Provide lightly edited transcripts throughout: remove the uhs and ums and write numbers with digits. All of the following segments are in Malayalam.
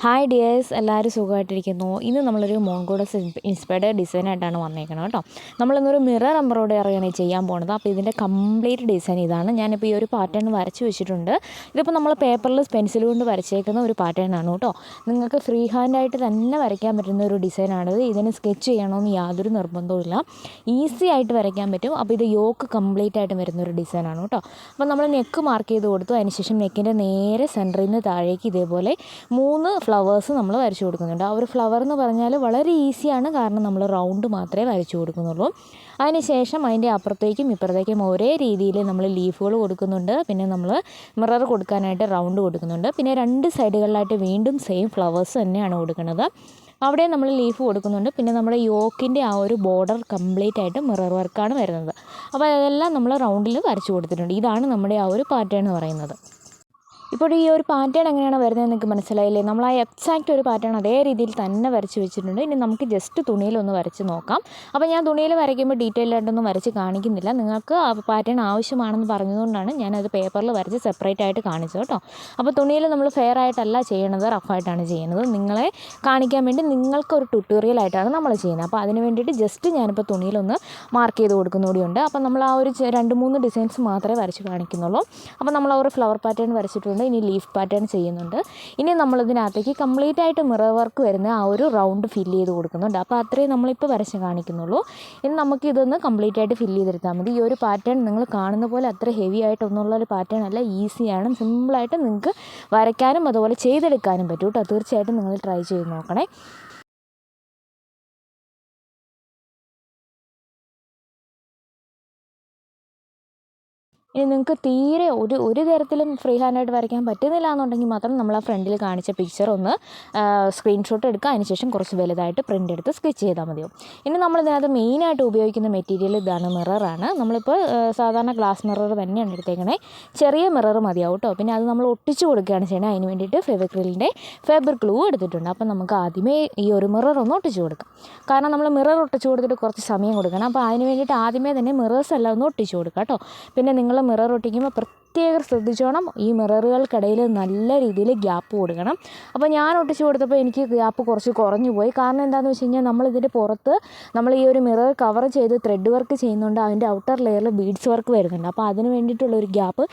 ഹായ് ഡിയേഴ്സ്, എല്ലാവരും സുഖമായിട്ടിരിക്കുന്നു. ഇന്ന് നമ്മളൊരു മോൺഗോഡസ് ഇൻസ്പയർഡ് ഡിസൈനായിട്ടാണ് വന്നേക്കുന്നത് കേട്ടോ. നമ്മളിന്നൊരു മിറർ എംബ്രോയിഡറിയാണ് ചെയ്യാൻ പോകുന്നത്. അപ്പോൾ ഇതിൻ്റെ കംപ്ലീറ്റ് ഡിസൈൻ ഇതാണ്. ഞാനിപ്പോൾ ഈ ഒരു പാറ്റേൺ വരച്ച് വെച്ചിട്ടുണ്ട്. ഇതിപ്പോൾ നമ്മൾ പേപ്പറിൽ പെൻസിൽ കൊണ്ട് വരച്ചേക്കുന്ന ഒരു പാറ്റേൺ ആണ് കേട്ടോ. നിങ്ങൾക്ക് ഫ്രീ ഹാൻഡായിട്ട് തന്നെ വരയ്ക്കാൻ പറ്റുന്ന ഒരു ഡിസൈനാണിത്. ഇതിന് സ്കെച്ച് ചെയ്യണമെന്ന് യാതൊരു നിർബന്ധവുമില്ല, ഈസി ആയിട്ട് വരയ്ക്കാൻ പറ്റും. അപ്പോൾ ഇത് യോക്ക് കംപ്ലീറ്റ് ആയിട്ട് വരുന്നൊരു ഡിസൈനാണ് കേട്ടോ. അപ്പോൾ നമ്മൾ നെക്ക് മാർക്ക് ചെയ്ത് കൊടുത്തു. അതിനുശേഷം നെക്കിൻ്റെ നേരെ സെൻറ്ററിൽ നിന്ന് താഴേക്ക് ഇതേപോലെ 3 ഫ്ലവേഴ്സ് നമ്മൾ വരച്ചു കൊടുക്കുന്നുണ്ട്. ആ ഒരു ഫ്ലവർ എന്ന് പറഞ്ഞാൽ വളരെ ഈസിയാണ്, കാരണം നമ്മൾ റൗണ്ട് മാത്രമേ വരച്ചു കൊടുക്കുന്നുള്ളൂ. അതിനുശേഷം അതിൻ്റെ അപ്പുറത്തേക്കും ഇപ്പുറത്തേക്കും ഒരേ രീതിയിൽ നമ്മൾ ലീഫുകൾ കൊടുക്കുന്നുണ്ട്. പിന്നെ നമ്മൾ മിറർ കൊടുക്കാനായിട്ട് റൗണ്ട് കൊടുക്കുന്നുണ്ട്. പിന്നെ 2 സൈഡുകളിലായിട്ട് വീണ്ടും സെയിം ഫ്ലവേഴ്സ് തന്നെയാണ് കൊടുക്കുന്നത്. അവിടെ നമ്മൾ ലീഫ് കൊടുക്കുന്നുണ്ട്. പിന്നെ നമ്മുടെ യോക്കിൻ്റെ ആ ഒരു ബോർഡർ കംപ്ലീറ്റ് ആയിട്ട് മിറർ വർക്കാണ് വരുന്നത്. അപ്പോൾ അതെല്ലാം നമ്മൾ റൗണ്ടിൽ വരച്ചു കൊടുത്തിട്ടുണ്ട്. ഇതാണ് നമ്മുടെ ആ ഒരു പാറ്റേൺ എന്ന് പറയുന്നത്. ഇപ്പോൾ ഈ ഒരു പാറ്റേൺ എങ്ങനെയാണ് വരുന്നത് നിങ്ങൾക്ക് മനസ്സിലായില്ലേ? നമ്മൾ ആ എക്സാക്റ്റ് ഒരു പാറ്റേൺ അതേ രീതിയിൽ തന്നെ വരച്ച് വെച്ചിട്ടുണ്ട്. ഇനി നമുക്ക് ജസ്റ്റ് തുണിയിലൊന്ന് വരച്ച് നോക്കാം. അപ്പോൾ ഞാൻ തുണിയിൽ വരയ്ക്കുമ്പോൾ ഡീറ്റെയിൽ ആയിട്ടൊന്നും വരച്ച് കാണിക്കുന്നില്ല. നിങ്ങൾക്ക് ആ പാറ്റേൺ ആവശ്യമാണെന്ന് പറഞ്ഞതുകൊണ്ടാണ് ഞാനത് പേപ്പറിൽ വരച്ച് സെപ്പറേറ്റ് ആയിട്ട് കാണിച്ചത് കേട്ടോ. അപ്പോൾ തുണിയിൽ നമ്മൾ ഫെയർ ആയിട്ടല്ല ചെയ്യണത്, റഫായിട്ടാണ് ചെയ്യുന്നത്. നിങ്ങളെ കാണിക്കാൻ വേണ്ടി നിങ്ങൾക്കൊരു ട്യൂട്ടോറിയലായിട്ടാണ് നമ്മൾ ചെയ്യുന്നത്. അപ്പോൾ അതിന് വേണ്ടിയിട്ട് ജസ്റ്റ് ഞാനിപ്പോൾ തുണിയിലൊന്ന് മാർക്ക് ചെയ്ത് കൊടുക്കുന്നതുകൂടിയുണ്ട്. അപ്പോൾ നമ്മൾ ആ ഒരു 2-3 ഡിസൈൻസ് മാത്രമേ വരച്ച് കാണിക്കുന്നുള്ളൂ. അപ്പോൾ നമ്മൾ ആ ഒരു ഫ്ലവർ പാറ്റേൺ വരച്ചിട്ടുണ്ട്. ഇനി ലീഫ് പാറ്റേൺ ചെയ്യുന്നുണ്ട്. ഇനി നമ്മളിതിനകത്തേക്ക് കംപ്ലീറ്റ് ആയിട്ട് മിറർ വർക്ക് വരുന്ന ആ ഒരു റൗണ്ട് ഫില്ല് ചെയ്ത് കൊടുക്കുന്നുണ്ട്. അപ്പോൾ അത്രയും നമ്മളിപ്പോൾ വരച്ച് കാണിക്കുന്നുള്ളൂ. ഇനി നമുക്ക് ഇതൊന്ന് കംപ്ലീറ്റ് ആയിട്ട് ഫില്ല് ചെയ്തെടുത്താൽ മതി. ഈ ഒരു പാറ്റേൺ നിങ്ങൾ കാണുന്ന പോലെ അത്ര ഹെവി ആയിട്ടൊന്നുള്ള ഒരു പാറ്റേൺ അല്ല, ഈസിയാണ്. സിമ്പിളായിട്ട് നിങ്ങൾക്ക് വരയ്ക്കാനും അതുപോലെ ചെയ്തെടുക്കാനും പറ്റും കേട്ടോ. തീർച്ചയായിട്ടും നിങ്ങൾ ട്രൈ ചെയ്ത് നോക്കണേ. ഇനി നിങ്ങൾക്ക് തീരെ ഒരു തരത്തിലും ഫ്രീ ഹാൻഡായിട്ട് വരയ്ക്കാൻ പറ്റുന്നില്ല എന്നുണ്ടെങ്കിൽ മാത്രം നമ്മൾ ആ ഫ്രണ്ടിൽ കാണിച്ച പിക്ചർ ഒന്ന് സ്ക്രീൻഷോട്ട് എടുക്കുക. അതിനുശേഷം കുറച്ച് വലുതായിട്ട് പ്രിൻ്റ് എടുത്ത് സ്കെച്ച് ചെയ്താൽ മതിയോ. ഇനി നമ്മളിതിനകത്ത് മെയിനായിട്ട് ഉപയോഗിക്കുന്ന മെറ്റീരിയൽ ഇതാണ്, മിററാണ്. നമ്മളിപ്പോൾ സാധാരണ ഗ്ലാസ് മിറർ തന്നെയാണ് എടുത്തേക്കണേ. ചെറിയ മിറർ മതിയാവും കേട്ടോ. പിന്നെ അത് നമ്മൾ ഒട്ടിച്ച് കൊടുക്കുകയാണ് ചെയ്യണത്. അതിന് വേണ്ടിയിട്ട് ഫെവിക്രിലിൻ്റെ ഫെബ്രിക് ഗ്ലൂ എടുത്തിട്ടുണ്ട്. അപ്പോൾ നമുക്ക് ആദ്യമേ ഈ ഒരു മിറർ ഒന്ന് ഒട്ടിച്ച് കൊടുക്കാം. കാരണം നമ്മൾ മിറർ ഒട്ടിച്ച് കൊടുത്തിട്ട് കുറച്ച് സമയം കൊടുക്കണം. അപ്പോൾ അതിന് വേണ്ടിയിട്ട് ആദ്യമേ തന്നെ മിറേഴ്സ് എല്ലാം ഒന്ന് ഒട്ടിച്ച് കൊടുക്കാം കേട്ടോ. പിന്നെ നിങ്ങൾ മിറർ ഒട്ടിക്കുമ്പോൾ പ്രത്യേകം ശ്രദ്ധിച്ചോണം, ഈ മിററുകൾക്കിടയിൽ നല്ല രീതിയിൽ ഗ്യാപ്പ് കൊടുക്കണം. അപ്പോൾ ഞാൻ ഒട്ടിച്ച് കൊടുത്തപ്പോൾ എനിക്ക് ഗ്യാപ്പ് കുറച്ച് കുറഞ്ഞു പോയി. കാരണം എന്താണെന്ന് വെച്ച് കഴിഞ്ഞാൽ നമ്മളിതിൻ്റെ പുറത്ത് നമ്മൾ ഈ ഒരു മിറർ കവർ ചെയ്ത് ത്രെഡ് വർക്ക് ചെയ്യുന്നുണ്ട്. അതിൻ്റെ ഔട്ടർ ലെയറിൽ ബീഡ്സ് വർക്ക് വരുന്നുണ്ട്. അപ്പോൾ അതിന് വേണ്ടിയിട്ടുള്ളൊരു ഗ്യാപ്പ്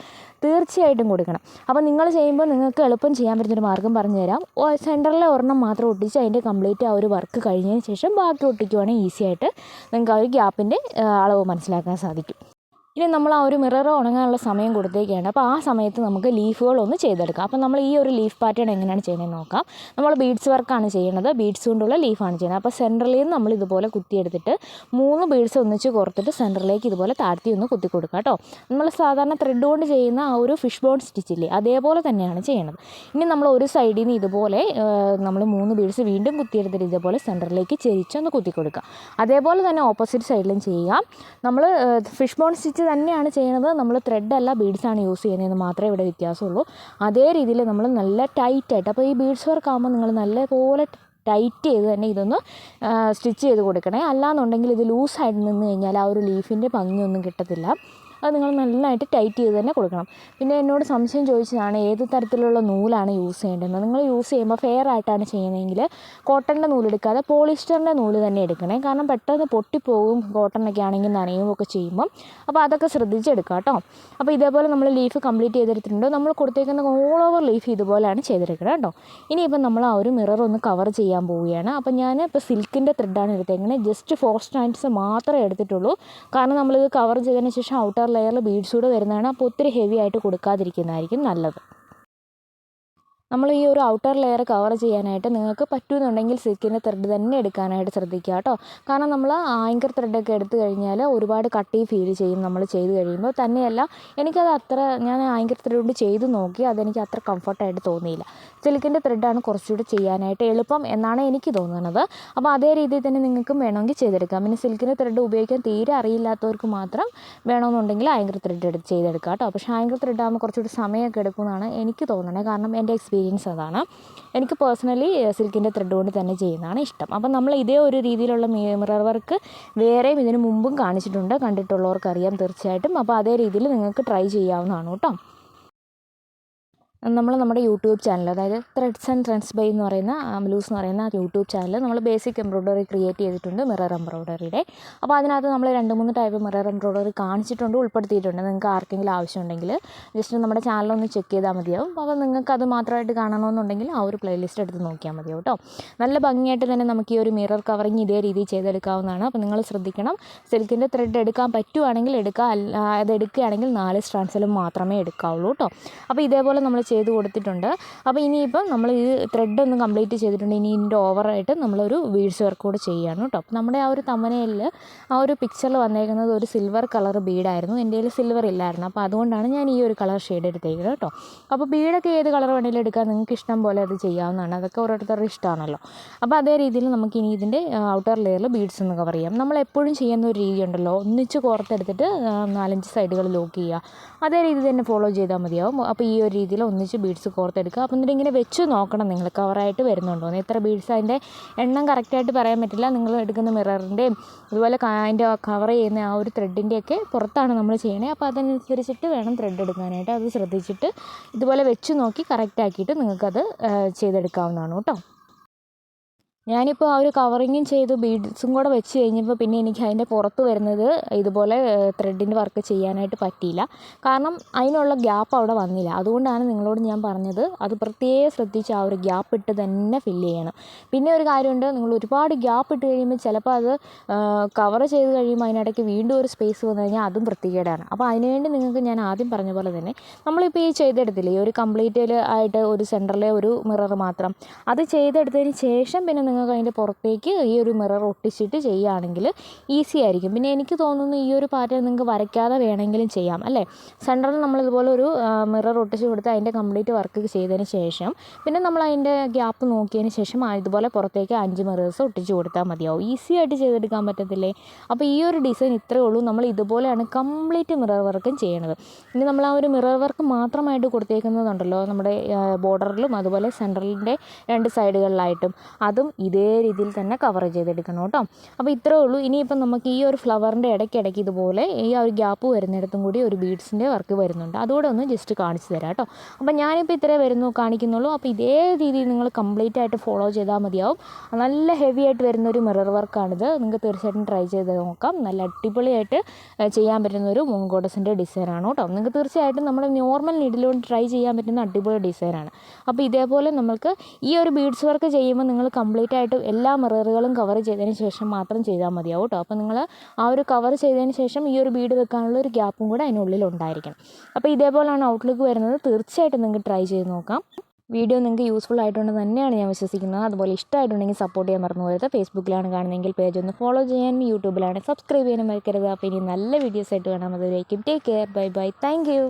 തീർച്ചയായിട്ടും കൊടുക്കണം. അപ്പോൾ നിങ്ങൾ ചെയ്യുമ്പോൾ നിങ്ങൾക്ക് എളുപ്പം ചെയ്യാൻ പറ്റുന്നൊരു മാർഗ്ഗം പറഞ്ഞു തരാം. സെൻറ്ററിലെ ഒരെണ്ണം മാത്രം ഒട്ടിച്ച് അതിൻ്റെ കംപ്ലീറ്റ് ആ ഒരു വർക്ക് കഴിഞ്ഞതിന് ശേഷം ബാക്കി ഒട്ടിക്കുവാണെങ്കിൽ ഈസി ആയിട്ട് നിങ്ങൾക്ക് ആ ഒരു ഗ്യാപ്പിൻ്റെ അളവ് മനസ്സിലാക്കാൻ സാധിക്കും. ഇനി നമ്മൾ ആ ഒരു മിറർ ഉണങ്ങാനുള്ള സമയം കൊടുത്തേക്കാണ്. അപ്പോൾ ആ സമയത്ത് നമുക്ക് ലീഫുകളൊന്ന് ചെയ്തെടുക്കാം. അപ്പോൾ നമ്മൾ ഈ ഒരു ലീഫ് പാറ്റേൺ എങ്ങനെയാണ് ചെയ്യുന്നത് നോക്കാം. നമ്മൾ ബീഡ്സ് വർക്കാണ് ചെയ്യുന്നത്. ബീഡ്സ് കൊണ്ടുള്ള ലീഫാണ് ചെയ്യുന്നത്. അപ്പോൾ സെൻറ്ററിൽ നിന്ന് നമ്മൾ ഇതുപോലെ കുത്തിയെടുത്തിട്ട് 3 ബീഡ്സ് ഒന്നിച്ച് കോർത്തിട്ട് സെൻറ്ററിലേക്ക് ഇതുപോലെ താഴ്ത്തി ഒന്ന് കുത്തി കൊടുക്കുക കേട്ടോ. നമ്മൾ സാധാരണ ത്രെഡ് കൊണ്ട് ചെയ്യുന്ന ആ ഒരു ഫിഷ് ബോൺ സ്റ്റിച്ചില്ലേ, അതേപോലെ തന്നെയാണ് ചെയ്യുന്നത്. ഇനി നമ്മൾ ഒരു സൈഡിൽ നിന്ന് ഇതുപോലെ നമ്മൾ 3 ബീഡ്സ് വീണ്ടും കുത്തിയെടുത്തിട്ട് ഇതേപോലെ സെൻറ്ററിലേക്ക് ചെരിച്ചൊന്ന് കുത്തി കൊടുക്കുക. അതേപോലെ തന്നെ ഓപ്പോസിറ്റ് സൈഡിലും ചെയ്യുക. നമ്മൾ ഫിഷ് ബോൺ സ്റ്റിച്ച് തന്നെയാണ് ചെയ്യുന്നത്. നമ്മൾ ത്രെഡല്ല ബീഡ്സാണ് യൂസ് ചെയ്യുന്നതെന്ന് മാത്രമേ ഇവിടെ വ്യത്യാസമുള്ളൂ. അതേ രീതിയിൽ നമ്മൾ നല്ല ടൈറ്റായിട്ട്, അപ്പോൾ ഈ ബീഡ്സ് വർക്ക് ആകുമ്പോൾ നിങ്ങൾ നല്ലപോലെ ടൈറ്റ് ചെയ്ത് തന്നെ ഇതൊന്ന് സ്റ്റിച്ച് ചെയ്ത് കൊടുക്കണേ. അല്ലാന്നുണ്ടെങ്കിൽ ഇത് ലൂസായിട്ട് നിന്ന് കഴിഞ്ഞാൽ ആ ഒരു ലീഫിൻ്റെ ഭംഗിയൊന്നും കിട്ടത്തില്ല. അത് നിങ്ങൾ നല്ലതായിട്ട് ടൈറ്റ് ചെയ്ത് തന്നെ കൊടുക്കണം. പിന്നെ എന്നോട് സംശയം ചോദിച്ചതാണ് ഏത് തരത്തിലുള്ള നൂലാണ് യൂസ് ചെയ്യേണ്ടതെന്ന്. നിങ്ങൾ യൂസ് ചെയ്യുമ്പോൾ ഫെയർ ആയിട്ടാണ് ചെയ്യുന്നതെങ്കിൽ കോട്ടൻ്റെ നൂലെടുക്കാതെ പോളിസ്റ്ററിൻ്റെ നൂല് തന്നെ എടുക്കണേ. കാരണം പെട്ടെന്ന് പൊട്ടിപ്പോകും, കോട്ടണൊക്കെ ആണെങ്കിൽ നനയുമൊക്കെ ചെയ്യുമ്പം. അപ്പോൾ അതൊക്കെ ശ്രദ്ധിച്ചെടുക്കുക കേട്ടോ. അപ്പോൾ ഇതേപോലെ നമ്മൾ ലീഫ് കംപ്ലീറ്റ് ചെയ്തെടുത്തിട്ടുണ്ട്. നമ്മൾ കൊടുത്തേക്കുന്ന ഓൾ ഓവർ ലീഫ് ഇതുപോലെയാണ് ചെയ്തെടുക്കണം കേട്ടോ. ഇനിയിപ്പം നമ്മൾ ആ ഒരു മിറർ ഒന്ന് കവർ ചെയ്യാൻ പോവുകയാണ്. അപ്പോൾ ഞാൻ ഇപ്പോൾ സിൽക്കിൻ്റെ ത്രെഡാണ് എടുത്തേക്കുന്നത്. ജസ്റ്റ് 4 സ്ട്രാൻഡ്സ് മാത്രമേ എടുത്തിട്ടുള്ളൂ. കാരണം നമ്മളിത് കവർ ചെയ്തതിന് ശേഷം ഔട്ടർ ലെയറിൽ ബീഡ്സ് കൂടെ വരുന്നതാണ്. അപ്പോൾ ഒത്തിരി ഹെവി ആയിട്ട് കൊടുക്കാതിരിക്കുന്നതായിരിക്കും നല്ലത്. നമ്മൾ ഈ ഒരു ഔട്ടർ ലെയർ കവർ ചെയ്യാനായിട്ട് നിങ്ങൾക്ക് പറ്റുമെന്നുണ്ടെങ്കിൽ സിൽക്കിൻ്റെ ത്രെഡ് തന്നെ എടുക്കാനായിട്ട് ശ്രദ്ധിക്കുക കേട്ടോ. കാരണം നമ്മൾ ആങ്കർ ത്രെഡൊക്കെ എടുത്തു കഴിഞ്ഞാൽ ഒരുപാട് കട്ടി ഫീൽ ചെയ്യും നമ്മൾ ചെയ്ത് കഴിയുമ്പോൾ. തന്നെയല്ല, എനിക്കത് അത്ര, ഞാൻ ആങ്കർ ത്രെഡ് കൊണ്ട് ചെയ്ത് നോക്കി, അതെനിക്ക് അത്ര കംഫർട്ടായിട്ട് തോന്നിയില്ല. സിൽക്കിൻ്റെ ത്രെഡാണ് കുറച്ചുകൂടി ചെയ്യാനായിട്ട് എളുപ്പം എന്നാണ് എനിക്ക് തോന്നുന്നത്. അപ്പോൾ അതേ രീതിയിൽ തന്നെ നിങ്ങൾക്കും വേണമെങ്കിൽ ചെയ്തെടുക്കാം. പിന്നെ സിൽക്കിൻ്റെ ത്രെഡ് ഉപയോഗിക്കാൻ തീരെ അറിയില്ലാത്തവർക്ക് മാത്രം വേണമെന്നുണ്ടെങ്കിൽ ആങ്കർ ത്രെഡ് എടുത്ത് ചെയ്തെടുക്കാം കേട്ടോ. പക്ഷേ ആങ്കർ ത്രെഡ് ആകുമ്പോൾ കുറച്ചുകൂടി സമയമൊക്കെ എടുക്കുമെന്നാണ് എനിക്ക് തോന്നുന്നത്. കാരണം എൻ്റെ എക്സ്പീരിയൻസ് അതാണ്. എനിക്ക് പേഴ്സണലി സിൽക്കിൻ്റെ ത്രെഡ് കൊണ്ട് തന്നെ ചെയ്യുന്നതാണ് ഇഷ്ടം. അപ്പം നമ്മൾ ഇതേ ഒരു രീതിയിലുള്ള മിറർ വർക്ക് വേറെയും ഇതിന് മുമ്പും കാണിച്ചിട്ടുണ്ട്, കണ്ടിട്ടുള്ളവർക്കറിയാം തീർച്ചയായിട്ടും. അപ്പോൾ അതേ രീതിയിൽ നിങ്ങൾക്ക് ട്രൈ ചെയ്യാവുന്നതാണ് കേട്ടോ. നമ്മുടെ യൂട്യൂബ് ചാനൽ, അതായത് ത്രെഡ്സ് ആൻഡ് ട്രെൻഡ്സ് ബൈ എന്ന് പറയുന്ന അമലൂസ് എന്ന് പറയുന്ന യൂട്യൂബ് ചാനൽ നമ്മൾ ബേസിക് എംബ്രോയ്ഡറി ക്രിയേറ്റ് ചെയ്തിട്ടുണ്ട്, മിറർ എംബ്രോയ്ഡറിയുടെ. അപ്പോൾ അതിനകത്ത് നമ്മൾ 2-3 ടൈപ്പ് മിറർ എംബ്രോയ്ഡറി കാണിച്ചിട്ടുണ്ട്, ഉൾപ്പെടുത്തിയിട്ടുണ്ട്. നിങ്ങൾക്ക് ആർക്കെങ്കിലും ആവശ്യമുണ്ടെങ്കിൽ ജസ്റ്റ് നമ്മുടെ ചാനലൊന്ന് ചെക്ക് ചെയ്താൽ മതിയാവും. അപ്പോൾ നിങ്ങൾക്ക് അത് മാത്രമായിട്ട് കാണണമെന്നുണ്ടെങ്കിൽ ആ ഒരു പ്ലേലിസ്റ്റ് എടുത്ത് നോക്കിയാൽ മതിയാവും കേട്ടോ. നല്ല ഭംഗിയായിട്ട് തന്നെ നമുക്ക് ഈ ഒരു മിറർ കവറിങ് ഇതേ രീതിയിൽ ചെയ്തെടുക്കാവുന്നതാണ്. അപ്പോൾ നിങ്ങൾ ശ്രദ്ധിക്കണം, സിൽക്കിൻ്റെ ത്രെഡ് എടുക്കാൻ പറ്റുവാണെങ്കിൽ എടുക്കുക, അത് എടുക്കുകയാണെങ്കിൽ 4 സ്ട്രാൻഡ്സിലും മാത്രമേ എടുക്കാവുള്ളൂ കേട്ടോ. അപ്പോൾ ഇതേപോലെ നമ്മൾ ചെയ്ത് കൊടുത്തിട്ടുണ്ട്. അപ്പോൾ ഇനിയിപ്പം നമ്മൾ ഈ ത്രെഡൊന്നും കംപ്ലീറ്റ് ചെയ്തിട്ടുണ്ട്. ഇനി ഇതിൻ്റെ ഓവറായിട്ട് നമ്മളൊരു ബീഡ്സ് വർക്ക് കൂടെ ചെയ്യുകയാണ് കേട്ടോ. അപ്പോൾ നമ്മുടെ ആ ഒരു തമ്മനയിൽ ആ ഒരു പിക്ചറിൽ വന്നേക്കുന്നത് ഒരു സിൽവർ കളർ ബീഡായിരുന്നു. എൻ്റെ കയ്യിൽ സിൽവർ ഇല്ലായിരുന്നു, അപ്പോൾ അതുകൊണ്ടാണ് ഞാൻ ഈ ഒരു കളർ ഷെയ്ഡ് എടുത്തേക്കുന്നത് കേട്ടോ. അപ്പോൾ ബീഡൊക്കെ ഏത് കളർ വേണമെങ്കിലും എടുക്കാൻ നിങ്ങൾക്ക് ഇഷ്ടം പോലെ അത് ചെയ്യാവുന്നതാണ്, അതൊക്കെ ഓരോരുത്തരുടെ ഇഷ്ടമാണല്ലോ. അപ്പോൾ അതേ രീതിയിൽ നമുക്ക് ഇനി ഇതിൻ്റെ ഔട്ടർ ലെയറിൽ ബീഡ്സ് ഒന്ന് കവർ ചെയ്യാം. നമ്മളെപ്പോഴും ചെയ്യുന്ന ഒരു രീതി ഉണ്ടല്ലോ, ഒന്നിച്ച് കോർത്തെടുത്തിട്ട് 4-5 സൈഡുകൾ ലോക്ക് ചെയ്യുക, അതേ രീതി തന്നെ ഫോളോ ചെയ്താൽ മതിയാവും. അപ്പോൾ ഈ ഒരു രീതിയിൽ ഒന്നിച്ച് ബീഡ്സ് കോർത്തെടുക്കുക. അപ്പോൾ എന്നിട്ട് ഇങ്ങനെ വെച്ച് നോക്കണം നിങ്ങൾ കവറായിട്ട് വരുന്നുണ്ടോ എന്ന്. എത്ര ബീഡ്സ്, അതിൻ്റെ എണ്ണം കറക്റ്റായിട്ട് പറയാൻ പറ്റില്ല. നിങ്ങൾ എടുക്കുന്ന മിററിൻ്റെയും അതുപോലെ അതിൻ്റെ കവർ ചെയ്യുന്ന ആ ഒരു ത്രെഡിൻ്റെയൊക്കെ പുറത്താണ് നമ്മൾ ചെയ്യണേ. അപ്പോൾ അതനുസരിച്ചിട്ട് വേണം ത്രെഡ് എടുക്കാനായിട്ട്. അത് ശ്രദ്ധിച്ചിട്ട് ഇതുപോലെ വെച്ച് നോക്കി കറക്റ്റാക്കിയിട്ട് നിങ്ങൾക്കത് ചെയ്തെടുക്കാവുന്നതാണ് കേട്ടോ. ഞാനിപ്പോൾ ആ ഒരു കവറിങ്ങും ചെയ്ത് ബീഡ്സും കൂടെ വെച്ച് കഴിഞ്ഞപ്പോൾ പിന്നെ എനിക്ക് അതിൻ്റെ പുറത്ത് വരുന്നത് ഇതുപോലെ ത്രെഡിൻ്റെ വർക്ക് ചെയ്യാനായിട്ട് പറ്റിയില്ല. കാരണം അതിനുള്ള ഗ്യാപ്പ് അവിടെ വന്നില്ല. അതുകൊണ്ടാണ് നിങ്ങളോട് ഞാൻ പറഞ്ഞത്, അത് പ്രത്യേകം ശ്രദ്ധിച്ച് ആ ഒരു ഗ്യാപ്പ് ഇട്ട് തന്നെ ഫില്ല് ചെയ്യണം. പിന്നെ ഒരു കാര്യമുണ്ട്, നിങ്ങൾ ഒരുപാട് ഗ്യാപ്പ് ഇട്ട് കഴിയുമ്പോൾ ചിലപ്പോൾ അത് കവർ ചെയ്ത് കഴിയുമ്പോൾ അതിനിടയ്ക്ക് വീണ്ടും ഒരു സ്പേസ് വന്നു കഴിഞ്ഞാൽ അതും വൃത്തികേടാണ്. അപ്പോൾ അതിനുവേണ്ടി നിങ്ങൾക്ക് ഞാൻ ആദ്യം പറഞ്ഞ പോലെ തന്നെ നമ്മളിപ്പോൾ ഈ ചെയ്തെടുത്തില്ലേ, ഒരു കംപ്ലീറ്റ് ആയിട്ട് ഒരു സെൻറ്ററിലെ ഒരു മിറർ മാത്രം, അത് ചെയ്തെടുത്തതിന് ശേഷം പിന്നെ നിങ്ങൾക്ക് അതിൻ്റെ പുറത്തേക്ക് ഈ ഒരു മിറർ ഒട്ടിച്ചിട്ട് ചെയ്യുകയാണെങ്കിൽ ഈസി ആയിരിക്കും. പിന്നെ എനിക്ക് തോന്നുന്നു ഈ ഒരു പാറ്റേൺ നിങ്ങൾക്ക് വരയ്ക്കാതെ വേണമെങ്കിലും ചെയ്യാം അല്ലേ. സെൻറ്ററിൽ നമ്മളിതുപോലെ ഒരു മിറർ ഒട്ടിച്ച് കൊടുത്ത് അതിൻ്റെ കംപ്ലീറ്റ് വർക്ക് ചെയ്തതിന് ശേഷം പിന്നെ നമ്മൾ അതിൻ്റെ ഗ്യാപ്പ് നോക്കിയതിന് ശേഷം ഇതുപോലെ പുറത്തേക്ക് 5 മിറേഴ്സ് ഒട്ടിച്ച് കൊടുത്താൽ മതിയാവും. ഈസി ആയിട്ട് ചെയ്തെടുക്കാൻ പറ്റത്തില്ലേ. അപ്പോൾ ഈ ഒരു ഡിസൈൻ ഇത്രയേ ഉള്ളൂ. നമ്മൾ ഇതുപോലെയാണ് കംപ്ലീറ്റ് മിറർ വർക്കും ചെയ്യണത്. ഇനി നമ്മൾ ആ ഒരു മിറർ വർക്ക് മാത്രമായിട്ട് കൊടുത്തേക്കുന്നതുണ്ടല്ലോ, നമ്മുടെ ബോർഡറിലും അതുപോലെ സെൻറ്ററിൻ്റെ 2 സൈഡുകളിലായിട്ടും, അതും ഇതേ രീതിയിൽ തന്നെ കവർ ചെയ്തെടുക്കണം കേട്ടോ. അപ്പോൾ ഇത്രയേ ഉള്ളൂ. ഇനിയിപ്പം നമുക്ക് ഈ ഒരു ഫ്ലവറിൻ്റെ ഇടയ്ക്കിടയ്ക്ക് ഇതുപോലെ ഈ ആ ഒരു ഗ്യാപ്പ് വരുന്നിടത്തും കൂടി ഒരു ബീഡ്സിൻ്റെ വർക്ക് വരുന്നുണ്ട്. അതുകൂടെ ഒന്ന് ജസ്റ്റ് കാണിച്ചു തരാം കേട്ടോ. അപ്പോൾ ഞാനിപ്പോൾ ഇത്രേ കാണിക്കുന്നുള്ളൂ. അപ്പോൾ ഇതേ രീതിയിൽ നിങ്ങൾ കംപ്ലീറ്റ് ആയിട്ട് ഫോളോ ചെയ്താൽ മതിയാവും. നല്ല ഹെവി ആയിട്ട് വരുന്നൊരു മിറർ വർക്കാണിത്. നിങ്ങൾക്ക് തീർച്ചയായിട്ടും ട്രൈ ചെയ്ത് നോക്കാം. നല്ല അടിപൊളിയായിട്ട് ചെയ്യാൻ പറ്റുന്നൊരു മൂങ്കോഡസിൻ്റെ ഡിസൈനാണ് കേട്ടോ. നിങ്ങൾക്ക് തീർച്ചയായിട്ടും നമ്മുടെ നോർമൽ നീഡിലുകൊണ്ട് ട്രൈ ചെയ്യാൻ പറ്റുന്ന അടിപൊളി ഡിസൈനാണ്. അപ്പോൾ ഇതേപോലെ നമുക്ക് ഈ ഒരു ബീഡ്സ് വർക്ക് ചെയ്യുമ്പോൾ നിങ്ങൾ കംപ്ലീറ്റ് ആയിട്ട് എല്ലാ മിററുകളും കവർ ചെയ്തതിന് ശേഷം മാത്രം ചെയ്താൽ മതിയാവും കേട്ടോ. അപ്പോൾ നിങ്ങൾ ആ ഒരു കവർ ചെയ്തതിന് ശേഷം ഈ ഒരു ബീഡ് വെക്കാനുള്ള ഒരു ഗ്യാപ്പും കൂടെ അതിനുള്ളിൽ ഉണ്ടായിരിക്കണം. അപ്പോൾ ഇതേപോലെയാണ് ഔട്ട്ലുക്ക് വരുന്നത്. തീർച്ചയായിട്ടും നിങ്ങൾക്ക് ട്രൈ ചെയ്ത് നോക്കാം. വീഡിയോ നിങ്ങൾക്ക് യൂസ്ഫുൾ ആയിട്ടുണ്ടെന്ന് തന്നെയാണ് ഞാൻ വിശ്വസിക്കുന്നത്. അതുപോലെ ഇഷ്ടമായിട്ടുണ്ടെങ്കിൽ സപ്പോർട്ട് ചെയ്യാൻ മറന്നു പോയത്. ഫേസ്ബുക്കിലാണ് കാണുന്നതെങ്കിൽ പേജ് ഒന്ന് ഫോളോ ചെയ്യാനും യൂട്യൂബിലാണ് സബ്സ്ക്രൈബ് ചെയ്യാനും മറക്കരുത്. അപ്പോൾ ഇനി നല്ല വീഡിയോസ് ആയിട്ട് കാണാം. അതിലേക്കും take care, bye bye, thank U.